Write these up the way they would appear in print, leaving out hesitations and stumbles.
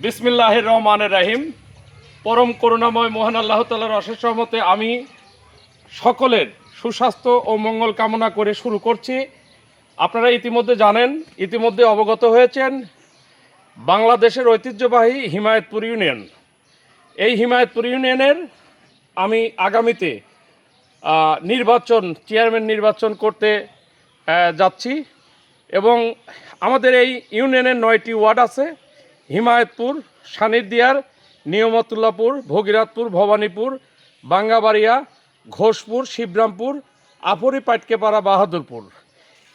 বিসমিল্লাহির রহমানির রহিম। পরম করুণাময় মহান আল্লাহ তাআলার অশেষ রহমতে আমি সকলের সুস্বাস্থ্য ও মঙ্গল কামনা করে শুরু করছি। আপনারা ইতিমধ্যে জানেন, ইতিমধ্যে অবগত হয়েছেন, বাংলাদেশের ঐতিহ্যবাহী হিমায়তপুর ইউনিয়ন, এই হিমায়তপুর ইউনিয়নের আমি আগামীতে চেয়ারম্যান নির্বাচন করতে যাচ্ছি। এবং আমাদের এই ইউনিয়নের 9টি ওয়ার্ড আছে: হিমায়তপুর, সানিরদিয়ার, নিয়মতুল্লাপুর, ভগীরথপুর, ভবানীপুর, বাঙ্গাবাড়িয়া, ঘোষপুর, শিবরামপুর, আফরি, পাটকেপাড়া, বাহাদুরপুর।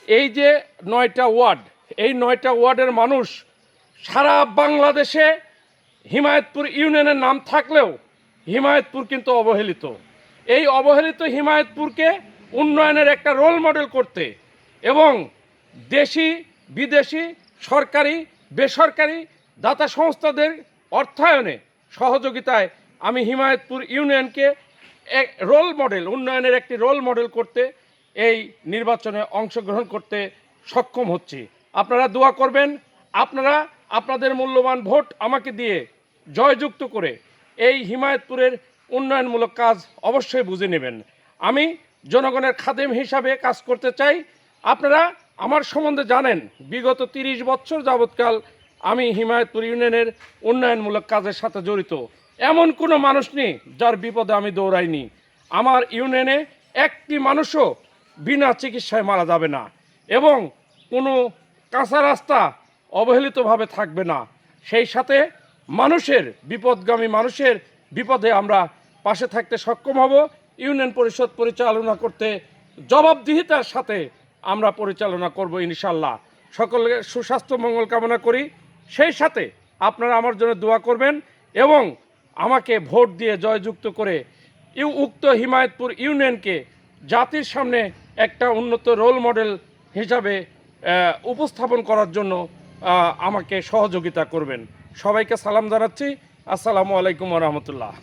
এই যে 9টা ওয়ার্ড, এই 9টা ওয়ার্ডের মানুষ সারা বাংলাদেশে হিমায়তপুর ইউনিয়নের নাম থাকলেও হিমায়তপুর কিন্তু অবহেলিত। এই অবহেলিত হিমায়তপুরকে উন্নয়নের একটা রোল মডেল করতে এবং দেশি বিদেশি সরকারি বেসরকারি দাতা সংস্থাদের অর্থায়নে সহযোগিতায় আমি হিমায়তপুর ইউনিয়নকে উন্নয়নের একটি রোল মডেল করতে এই নির্বাচনে অংশগ্রহণ করতে সক্ষম হচ্ছি। আপনারা দোয়া করবেন, আপনারা আপনাদের মূল্যবান ভোট আমাকে দিয়ে জয়যুক্ত করে এই হিমায়তপুরের উন্নয়নমূলক কাজ অবশ্যই বুঝে নেবেন। আমি জনগণের খাদেম হিসাবে কাজ করতে চাই। আপনারা আমার সম্বন্ধে জানেন, বিগত 30 বছর যাবৎকাল আমি হিমায়তপুর ইউনিয়নের উন্নয়নমূলক কাজের সাথে জড়িত। এমন কোনো মানুষ নেই যার বিপদে আমি দৌড়াইনি। আমার ইউনিয়নে একটি মানুষও বিনা চিকিৎসায় মারা যাবে না এবং কোনো কাঁচা রাস্তা অবহেলিতভাবে থাকবে না। সেই সাথে বিপদগামী মানুষের বিপদে আমরা পাশে থাকতে সক্ষম হব। ইউনিয়ন পরিষদ পরিচালনা করতে জবাবদিহিতার সাথে আমরা পরিচালনা করব ইনশাল্লাহ। সকলের সুস্বাস্থ্য মঙ্গল কামনা করি। সেই সাথে আপনারা আমার জন্য দোয়া করবেন এবং আমাকে ভোট দিয়ে জয়যুক্ত করে উক্ত হিমায়তপুর ইউনিয়নকে জাতির সামনে একটা উন্নত রোল মডেল হিসাবে উপস্থাপন করার জন্য আমাকে সহযোগিতা করবেন। সবাইকে সালাম জানাচ্ছি। আসসালামু আলাইকুম ওয়া রাহমাতুল্লাহ।